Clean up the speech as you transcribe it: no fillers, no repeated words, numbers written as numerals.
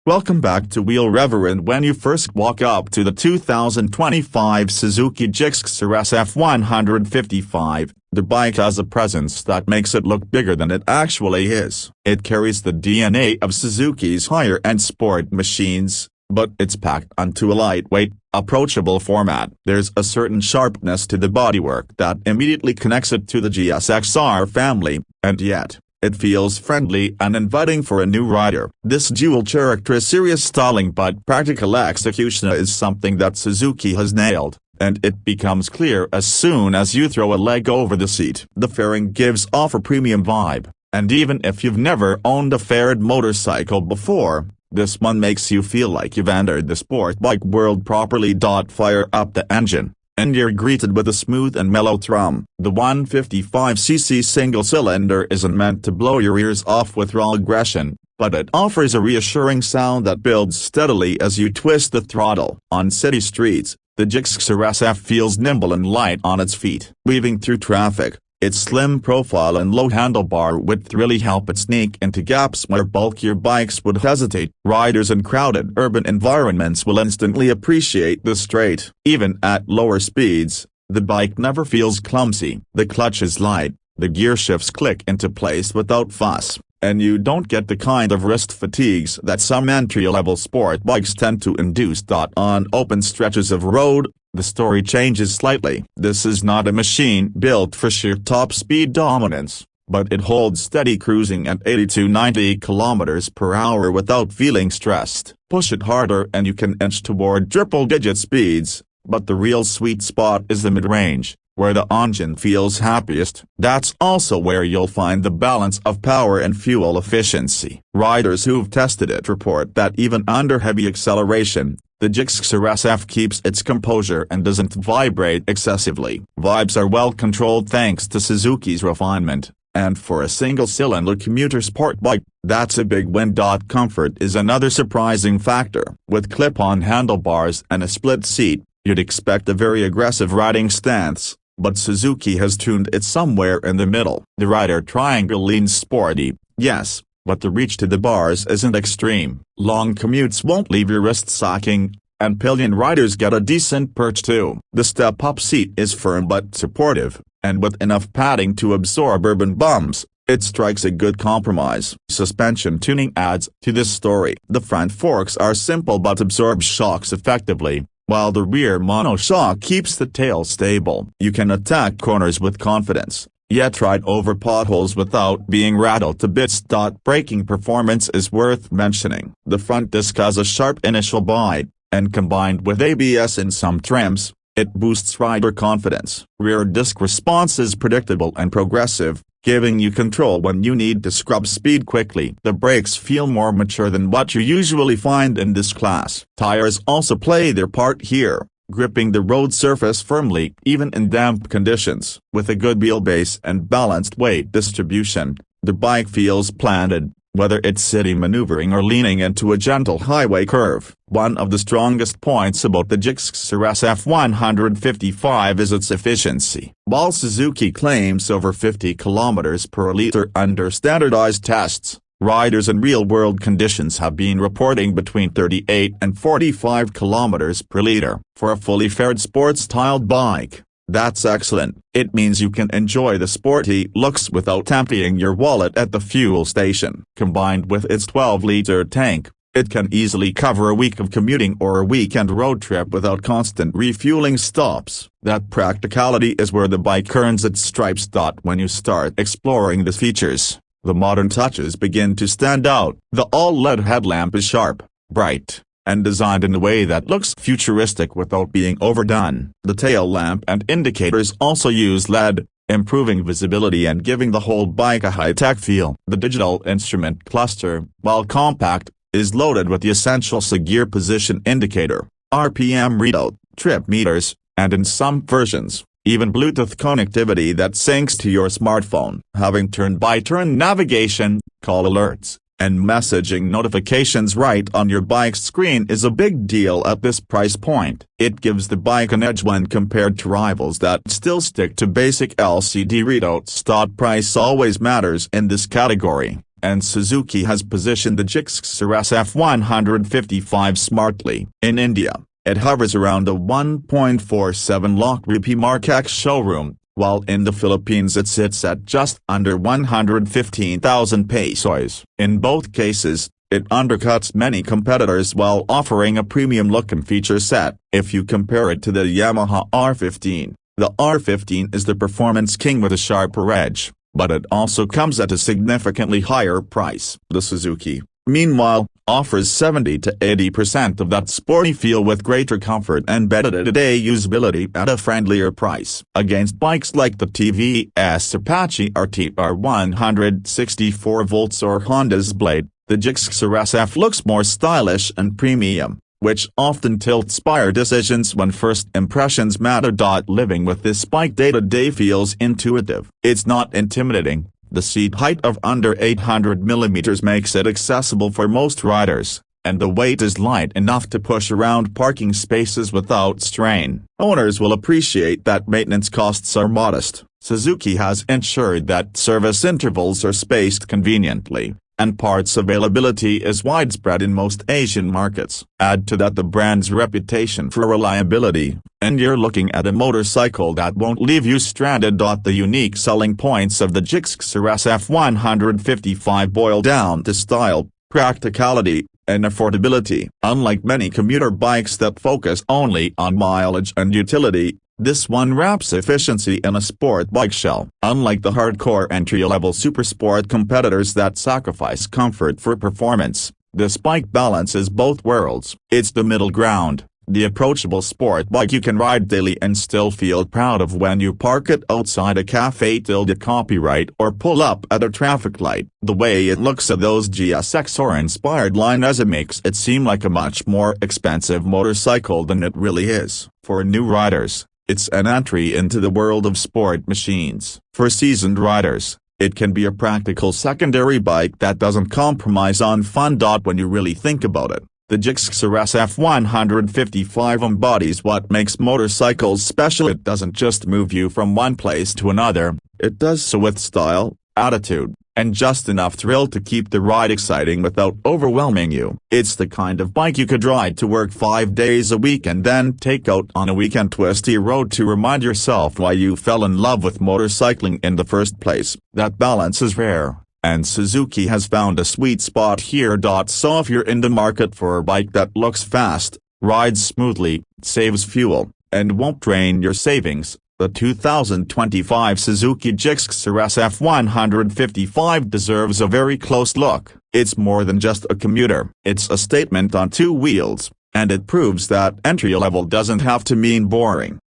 Welcome back to Wheel Rever. And when you first walk up to the 2025 Suzuki Gixxer SF 155, the bike has a presence that makes it look bigger than it actually is. It carries the DNA of Suzuki's higher-end sport machines, but it's packed onto a lightweight, approachable format. There's a certain sharpness to the bodywork that immediately connects it to the GSX-R family, and yet it feels friendly and inviting for a new rider. This dual character serious styling but practical execution is something that Suzuki has nailed, and it becomes clear as soon as you throw a leg over the seat. The fairing gives off a premium vibe, and even if you've never owned a faired motorcycle before, this one makes you feel like you've entered the sport bike world properly. Fire up the engine, and you're greeted with a smooth and mellow thrum. The 155cc single-cylinder isn't meant to blow your ears off with raw aggression, but it offers a reassuring sound that builds steadily as you twist the throttle. On city streets, the Gixxer SF feels nimble and light on its feet. Weaving through traffic, its slim profile and low handlebar width really help it sneak into gaps where bulkier bikes would hesitate. Riders in crowded urban environments will instantly appreciate the straight. Even at lower speeds, the bike never feels clumsy. The clutch is light, the gear shifts click into place without fuss, and you don't get the kind of wrist fatigues that some entry-level sport bikes tend to induce. On open stretches of road, the story changes slightly. This is not a machine built for sheer top speed dominance, but it holds steady cruising at 80 to 90 kilometers per hour without feeling stressed. Push it harder and you can inch toward triple-digit speeds, but the real sweet spot is the mid-range, where the engine feels happiest. That's also where you'll find the balance of power and fuel efficiency. Riders who've tested it report that even under heavy acceleration, the Gixxer SF keeps its composure and doesn't vibrate excessively. Vibes are well controlled thanks to Suzuki's refinement, and for a single-cylinder commuter sport bike, that's a big win. Comfort is another surprising factor. With clip-on handlebars and a split seat, you'd expect a very aggressive riding stance, but Suzuki has tuned it somewhere in the middle. The rider triangle leans sporty, yes, but the reach to the bars isn't extreme. Long commutes won't leave your wrist sacking, and pillion riders get a decent perch too. The step-up seat is firm but supportive, and with enough padding to absorb urban bumps, it strikes a good compromise. Suspension tuning adds to this story. The front forks are simple but absorb shocks effectively, while the rear monoshock keeps the tail stable. You can attack corners with confidence, yet ride over potholes without being rattled to bits. Braking performance is worth mentioning. The front disc has a sharp initial bite, and combined with ABS in some trims, it boosts rider confidence. Rear disc response is predictable and progressive, giving you control when you need to scrub speed quickly. The brakes feel more mature than what you usually find in this class. Tires also play their part here, gripping the road surface firmly even in damp conditions. With a good wheelbase and balanced weight distribution, the bike feels planted, whether it's city maneuvering or leaning into a gentle highway curve. One of the strongest points about the Gixxer SF 155 is its efficiency. While Suzuki claims over 50 kilometers per liter under standardized tests, riders in real-world conditions have been reporting between 38 and 45 kilometers per liter. For a fully faired sports-styled bike, that's excellent. It means you can enjoy the sporty looks without emptying your wallet at the fuel station. Combined with its 12-liter tank, it can easily cover a week of commuting or a weekend road trip without constant refueling stops. That practicality is where the bike earns its stripes. When you start exploring the features, the modern touches begin to stand out. The all-LED headlamp is sharp, bright, and designed in a way that looks futuristic without being overdone. The tail lamp and indicators also use LED, improving visibility and giving the whole bike a high-tech feel. The digital instrument cluster, while compact, is loaded with the essential gear position indicator, RPM readout, trip meters, and in some versions, even Bluetooth connectivity that syncs to your smartphone. Having turn-by-turn navigation, call alerts, and messaging notifications right on your bike's screen is a big deal at this price point. It gives the bike an edge when compared to rivals that still stick to basic LCD readouts. Price always matters in this category, and Suzuki has positioned the Gixxer SF 155 smartly. In India, it hovers around the 1.47 lakh rupee mark ex showroom, while in the Philippines it sits at just under 115,000 pesos. In both cases, it undercuts many competitors while offering a premium look and feature set. If you compare it to the Yamaha R15, the R15 is the performance king with a sharper edge, but it also comes at a significantly higher price. The Suzuki, meanwhile, offers 70 to 80% of that sporty feel with greater comfort and better day-to-day usability at a friendlier price. Against bikes like the TVS Apache RTR 164 volts or Honda's Blade, the Gixxer SF looks more stylish and premium, which often tilts buyer decisions when first impressions matter. Living with this bike day-to-day feels intuitive. It's not intimidating. The seat height of under 800 mm makes it accessible for most riders, and the weight is light enough to push around parking spaces without strain. Owners will appreciate that maintenance costs are modest. Suzuki has ensured that service intervals are spaced conveniently, and parts availability is widespread in most Asian markets. Add to that the brand's reputation for reliability, and you're looking at a motorcycle that won't leave you stranded. The unique selling points of the Gixxer SF 155 boil down to style, practicality, and affordability. Unlike many commuter bikes that focus only on mileage and utility, this one wraps efficiency in a sport bike shell. Unlike the hardcore entry-level supersport competitors that sacrifice comfort for performance, this bike balances both worlds. It's the middle ground, the approachable sport bike you can ride daily and still feel proud of when you park it outside a cafe till the copyright or pull up at a traffic light. The way it looks at those GSX-R inspired liners makes it seem like a much more expensive motorcycle than it really is. For new riders, it's an entry into the world of sport machines. For seasoned riders, it can be a practical secondary bike that doesn't compromise on fun. When you really think about it, the Gixxer SF 155 embodies what makes motorcycles special. It doesn't just move you from one place to another, it does so with style, attitude, and just enough thrill to keep the ride exciting without overwhelming you. It's the kind of bike you could ride to work 5 days a week and then take out on a weekend twisty road to remind yourself why you fell in love with motorcycling in the first place. That balance is rare, and Suzuki has found a sweet spot here. So if you're in the market for a bike that looks fast, rides smoothly, saves fuel, and won't drain your savings, the 2025 Suzuki Gixxer SF 155 deserves a very close look. It's more than just a commuter. It's a statement on two wheels, and it proves that entry level doesn't have to mean boring.